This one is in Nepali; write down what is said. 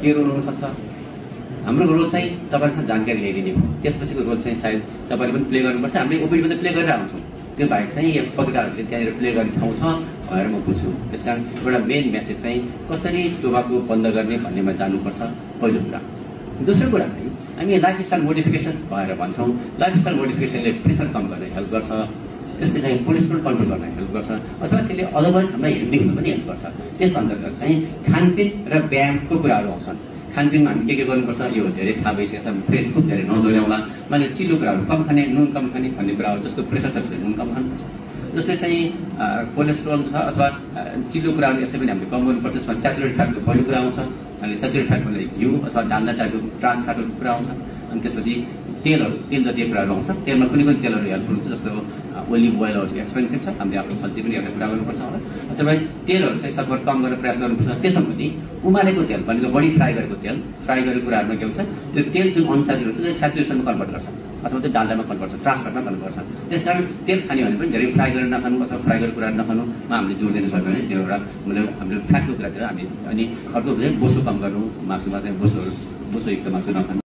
के रोल हुनसक्छ हाम्रो रोल चाहिँ तपाईहरुसँग जानकारी ल्याइदिने हो त्यसपछिको रोल चाहिँ सायद तपाईहरुले पनि प्ले गर्नुपर्छ हामीले ओपिडी पनि प्ले गरेर आउँछौँ त्यो बाहेक चाहिँ यो पत्रकारहरूले त्यहाँनिर प्ले गर्ने ठाउँ छ भनेर म बुझ्छु त्यसकारण एउटा मेन मेसेज चाहिँ कसरी टोबाको बन्द गर्ने भन्नेमा जानुपर्छ पहिलो कुरा दोस्रो कुरा चाहिँ हामी लाइफस्टाइल मोडिफिकेसन भनेर भन्छौँ लाइफस्टाइल मोडिफिकेसनले प्रेसर कम गर्ने हेल्प गर्छ त्यसले चाहिँ कोलेस्ट्रोल कन्ट्रोल गर्न हेल्प गर्छ अथवा त्यसले अदरवाइज हामीलाई हेल्दी हुन पनि हेल्प गर्छ त्यस अन्तर्गत चाहिँ खानपिन र व्यायामको कुराहरू आउँछन् खानपिनमा हामी के गर्नुपर्छ यो धेरै थाहा भइसकेको छ फेरि खुब धेरै नदोहोऱ्याउँला मैले चिल्लो कुराहरू कम खाने नुन कम खाने भन्ने कुरा हो जसको प्रेसर छ त्यसले नुन कम खानुपर्छ जसले चाहिँ कोलेस्ट्रोल छ अथवा चिल्लो कुराहरू यसै पनि हामीले कम गर्नुपर्छ यसमा स्याचुरेटेड फ्याटको पहिलो कुरा आउँछ अनि स्याचुरेटेड फ्याट भन्दा घिउ अथवा डाल्डा टाइपको ट्रान्स फ्याटको कुरा आउँछ अनि त्यसपछि तेल जातीय कुराहरू आउँछ तेलमा कुनै पनि तेलहरू हेल्पफुल हुन्छ जस्तो ओलिभ ओइलहरू चाहिँ एक्सपेन्सिभ छ हामीले आफ्नो खल्ती पनि एउटा कुरा गर्नुपर्छ होला अथवा तेलहरू चाहिँ सकभर कम गरेर प्रयास गर्नुपर्छ त्यसमा पनि उमालेको तेल भनेको बढी फ्राई गरेको तेल फ्राई गरेको कुराहरूमा के हुन्छ त्यो तेल जुन अनस्याचुरेटेड त्यो स्याचुरेसनमा कन्भर्ट गर्छ अथवा त्यो डाल्डामा कन्भर्ट गर्छ ट्रान्सफाटमा कन्भर्ट गर्छ त्यसकारण तेल खाने भने पनि धेरै फ्राई गरेर नखानु अथवा फ्राई गरेको कुराहरू नखानुमा हामीले जोड दिनु सक्यो भने त्यो एउटा हामीले फ्याटको कुरातिर हामी अनि अर्को चाहिँ बोसो कम गर्नु मासुमा चाहिँ बोसोयुक्त मासु नखानु